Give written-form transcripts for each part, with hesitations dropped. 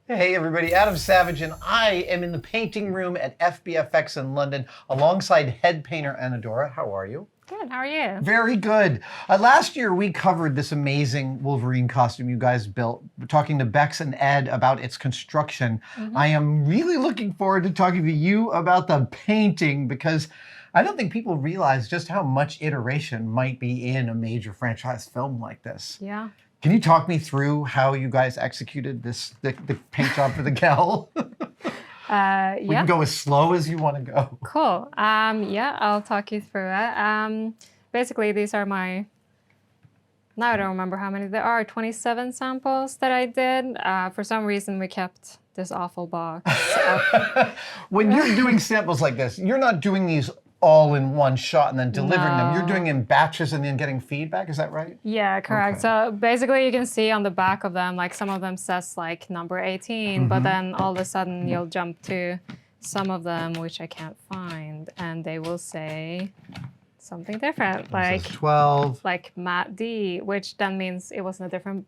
Hey everybody, Adam Savage, and I am in the painting room at FBFX in London alongside head painter Anadora. How are you? Good, how are you? Very good. Last year we covered this amazing Wolverine costume you guys built, talking to Bex and Ed about its construction. I am really looking forward to talking to you about the painting because I don't think people realize just how much iteration might be in a major franchise film like this. Yeah. Can you talk me through how you guys executed the paint job for the cowl? We can go as slow as you want to go. Cool. Yeah, I'll talk you through it. Basically, these are my, now I don't remember how many there are, 27 samples that I did. For some reason, we kept this awful box. When you're doing samples like this, you're not doing these all in one shot and then delivering them. You're doing in batches and then getting feedback, is that right? Yeah, correct. Okay. So basically you can see on the back of them, like some of them says like number 18, but then all of a sudden you'll jump to some of them, which I can't find, and they will say something different, like 12. Like Matt D, which then means it was in a different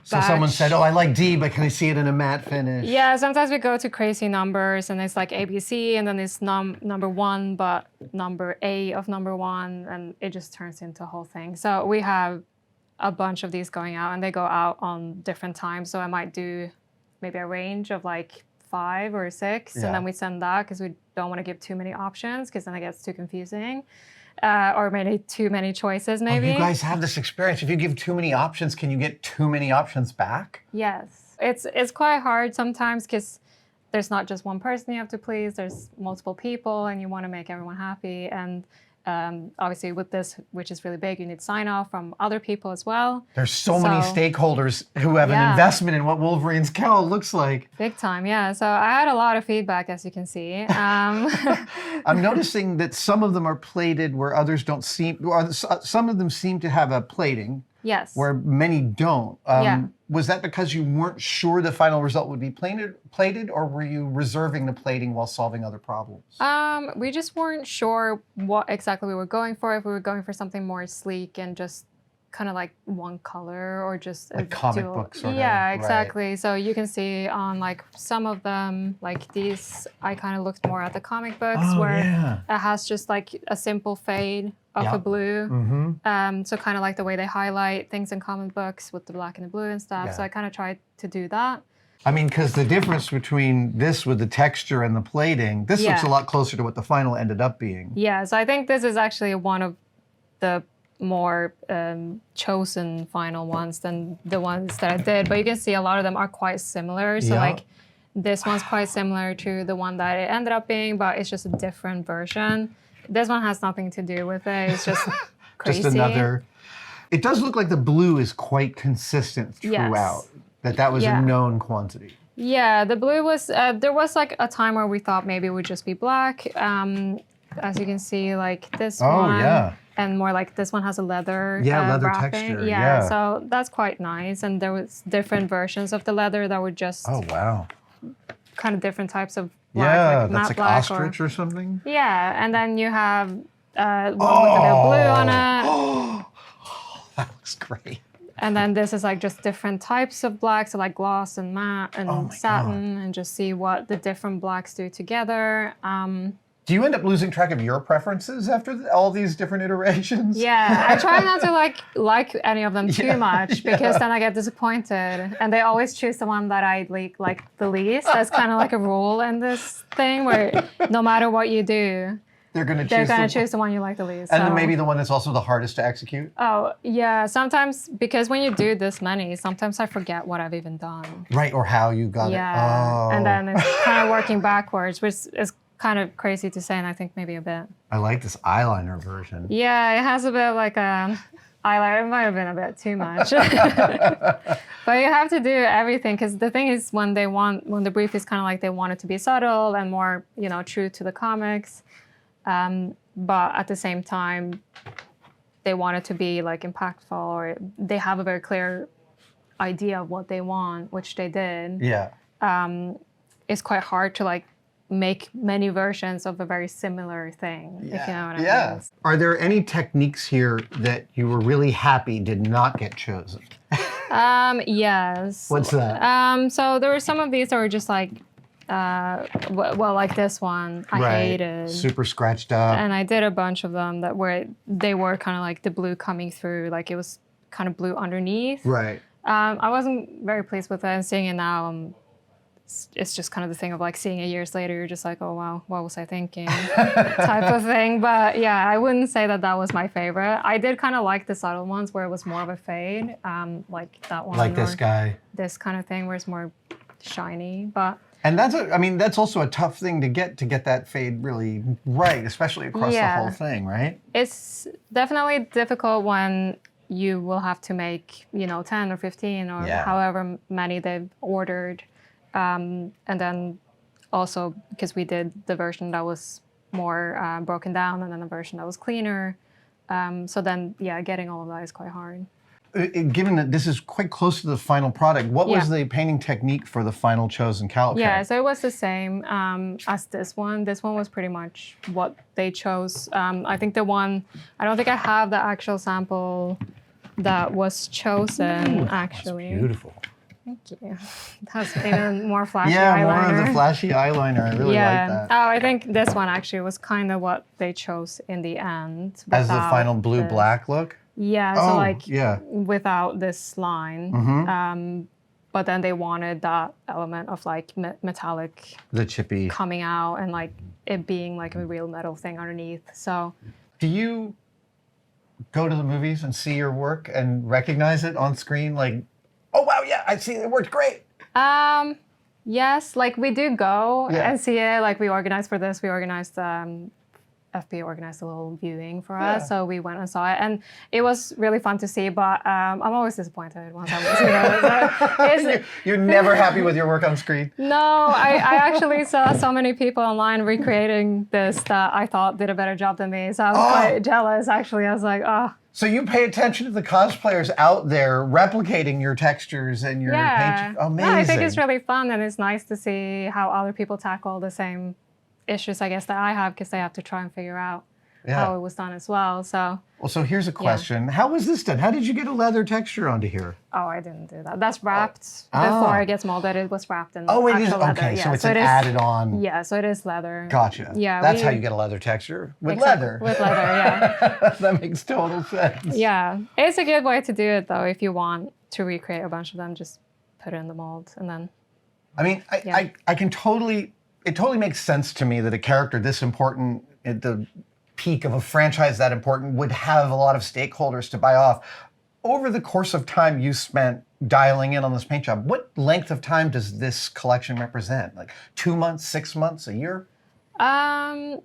So someone said, oh, I like D, but can I see it in a matte finish? Yeah, sometimes we go to crazy numbers and it's like ABC and then it's number 1, but number A of number 1, and it just turns into a whole thing. So we have a bunch of these going out and they go out on different times. So I might do maybe a range of like 5 or 6 and then we send that because we don't want to give too many options because then it gets too confusing. Or maybe too many choices, maybe. Oh, you guys have this experience. If you give too many options, can you get too many options back? Yes. It's quite hard sometimes because there's not just one person you have to please. There's multiple people and you want to make everyone happy. And obviously with this, which is really big, you need sign off from other people as well. There's so many stakeholders who have an investment in what Wolverine's cowl looks like. Big time, yeah. So I had a lot of feedback, as you can see. I'm noticing that some of them are plated where others don't seem, or some of them seem to have a plating. Yes. Where many don't. Was that because you weren't sure the final result would be plated, or were you reserving the plating while solving other problems? We just weren't sure what exactly we were going for, if we were going for something more sleek and just kind of like one color or just like comic books sort of. Yeah, exactly. Right. So you can see on like some of them, like these, I kind of looked more at the comic books where it has just like a simple fade of a blue. So kind of like the way they highlight things in comic books with the black and the blue and stuff. So I kind of tried to do that. I mean, because the difference between this with the texture and the plating, this looks a lot closer to what the final ended up being. Yeah, so I think this is actually one of the more chosen final ones than the ones that I did. But you can see a lot of them are quite similar. So like this one's quite similar to the one that it ended up being, but it's just a different version. This one has nothing to do with it. It's just crazy. Just another. It does look like the blue is quite consistent throughout. That was a known quantity. Yeah, the blue was, there was like a time where we thought maybe it would just be black. As you can see, like this one. And more like this one has a leather leather wrapping. texture. Yeah, so that's quite nice. And there was different versions of the leather that were just kind of different types of black, like that's like black ostrich or something. Yeah, and then you have one with a bit of blue on it. Oh, that looks great. And then this is like just different types of black, so like gloss and matte and satin, and just see what the different blacks do together. Do you end up losing track of your preferences after all these different iterations? Yeah, I try not to like any of them too much because then I get disappointed. And they always choose the one that I like the least. That's kind of like a rule in this thing where no matter what you do, they're going to choose the one you like the least. And then maybe the one that's also the hardest to execute? Oh, yeah. Sometimes, because when you do this many, sometimes I forget what I've even done. Right, or how you got it. Yeah, and then it's kind of working backwards, which is kind of crazy to say, and I think maybe a bit. I like this eyeliner version. Yeah, it has a bit of like a eyeliner. It might have been a bit too much. But you have to do everything, because the thing is when the brief is kind of like they want it to be subtle and more, true to the comics. But at the same time, they want it to be like impactful, or they have a very clear idea of what they want, which they did. Yeah. It's quite hard to like make many versions of a very similar thing, if you know what I mean. Are there any techniques here that you were really happy did not get chosen? Yes. What's that? So there were some of these that were just like, well, like this one, I hated. Super scratched up. And I did a bunch of them that they were kind of like the blue coming through, like it was kind of blue underneath. Right. I wasn't very pleased with it, and seeing it now, it's just kind of the thing of like seeing it years later, you're just like, oh wow, what was I thinking, type of thing. But yeah, I wouldn't say that was my favorite. I did kind of like the subtle ones where it was more of a fade, like that one. Like this guy. This kind of thing where it's more shiny, but. And that's also a tough thing to get that fade really right, especially across the whole thing, right? It's definitely difficult when you will have to make, 10 or 15 or however many they've ordered. And then also because we did the version that was more broken down and then a version that was cleaner. So then, getting all of that is quite hard. Given that this is quite close to the final product, what was the painting technique for the final chosen calico? Yeah, so it was the same as this one. This one was pretty much what they chose. I think I don't think I have the actual sample that was chosen, actually. That's beautiful. Thank you. That's even more flashy eyeliner. Yeah, more of the flashy eyeliner. I really like that. Oh, I think this one actually was kind of what they chose in the end. As the final blue-black look? Yeah, so without this line. But then they wanted that element of like metallic, the chippy coming out, and like it being like a real metal thing underneath. So do you go to the movies and see your work and recognize it on screen? Like, oh wow, yeah, I see it worked great. Yes, like we do go and see it. Like we organized for this, FB organized a little viewing for us, so we went and saw it, and it was really fun to see. But I'm always disappointed once I'm. You're never happy with your work on screen. No, I actually saw so many people online recreating this that I thought did a better job than me. So I was quite jealous. Actually, I was like, oh. So you pay attention to the cosplayers out there replicating your textures and your paint. Amazing. No, I think it's really fun, and it's nice to see how other people tackle the same issues, I guess, that I have, because they have to try and figure out how it was done as well. So here's a question. How was this done? How did you get a leather texture onto here? Oh, I didn't do that. That's wrapped before it gets molded. It was wrapped in it is? leather. Okay, so it's added on. Yeah, so it is leather. Gotcha. Yeah, that's how you get a leather texture. With leather. With leather, yeah. That makes total sense. Yeah. It's a good way to do it, though, if you want to recreate a bunch of them. Just put it in the mold and then... I mean, I can totally... It totally makes sense to me that a character this important at the peak of a franchise that important would have a lot of stakeholders to buy off. Over the course of time you spent dialing in on this paint job, what length of time does this collection represent? Like 2 months, 6 months, a year? I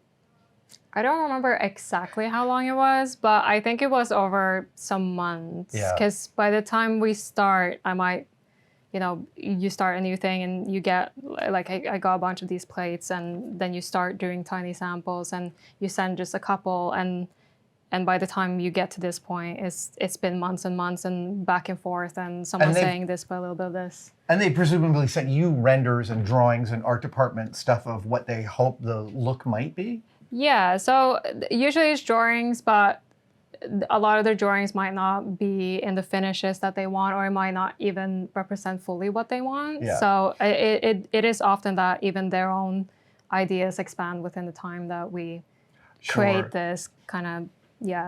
don't remember exactly how long it was, but I think it was over some months. Because by the time we start, I might... you start a new thing and you get, like I got a bunch of these plates, and then you start doing tiny samples and you send just a couple, and by the time you get to this point, it's been months and months and back and forth, and someone saying this, but a little bit of this. And they presumably sent you renders and drawings and art department stuff of what they hope the look might be? Yeah, so usually it's drawings, but a lot of their drawings might not be in the finishes that they want, or it might not even represent fully what they want. So it is often that even their own ideas expand within the time that we create this kind of,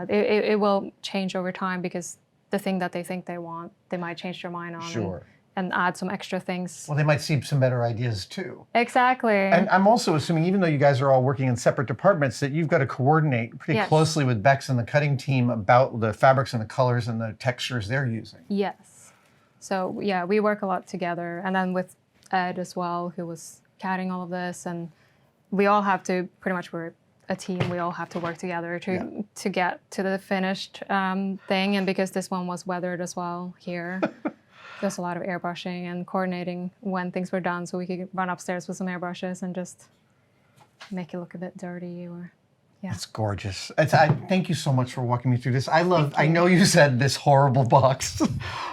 it will change over time, because the thing that they think they want, they might change their mind on. And add some extra things. Well, they might see some better ideas too. Exactly. And I'm also assuming, even though you guys are all working in separate departments, that you've got to coordinate pretty closely with Bex and the cutting team about the fabrics and the colors and the textures they're using. Yes. So yeah, we work a lot together. And then with Ed as well, who was catting all of this. And we all have to, pretty much we're a team, we all have to work together to get to the finished thing. And because this one was weathered as well here. There's a lot of airbrushing and coordinating when things were done, so we could run upstairs with some airbrushes and just make it look a bit dirty. It's gorgeous. Thank you so much for walking me through this. I know you said this horrible box,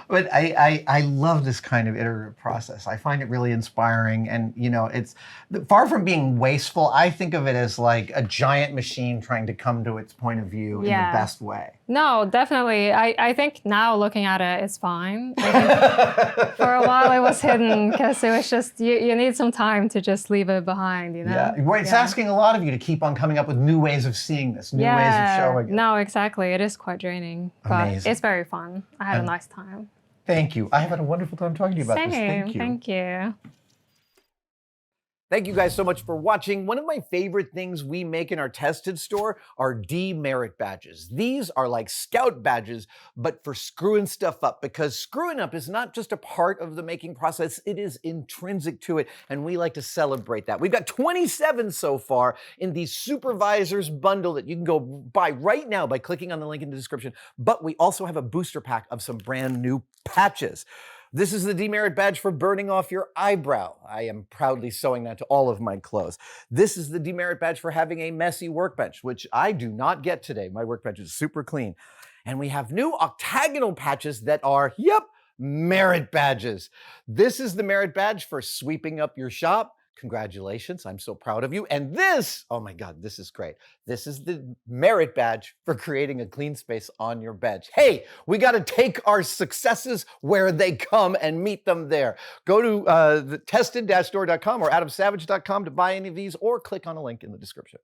but I love this kind of iterative process. I find it really inspiring, and it's far from being wasteful. I think of it as like a giant machine trying to come to its point of view in the best way. No, definitely. I think now looking at it, it's fine. I think for a while it was hidden because it was just, you need some time to just leave it behind, you know? Yeah, well, it's asking a lot of you to keep on coming up with new ways of seeing this, new ways of showing it. No, exactly. It is quite draining, but Amazing. it's very fun. I had a nice time. Thank you. I have had a wonderful time talking to you about Same. this. Thank you. Thank you. Thank you guys so much for watching. One of my favorite things we make in our tested store are demerit badges. These are like scout badges, but for screwing stuff up, because screwing up is not just a part of the making process, it is intrinsic to it, and we like to celebrate that. We've got 27 so far in the Supervisors bundle that you can go buy right now by clicking on the link in the description, but we also have a booster pack of some brand new patches. This is the demerit badge for burning off your eyebrow. I am proudly sewing that to all of my clothes. This is the demerit badge for having a messy workbench, which I do not get today. My workbench is super clean. And we have new octagonal patches that are, merit badges. This is the merit badge for sweeping up your shop. Congratulations, I'm so proud of you. And this, oh my God, this is great. This is the merit badge for creating a clean space on your bench. Hey, we got to take our successes where they come and meet them there. Go to the tested-store.com or adamsavage.com to buy any of these, or click on a link in the description.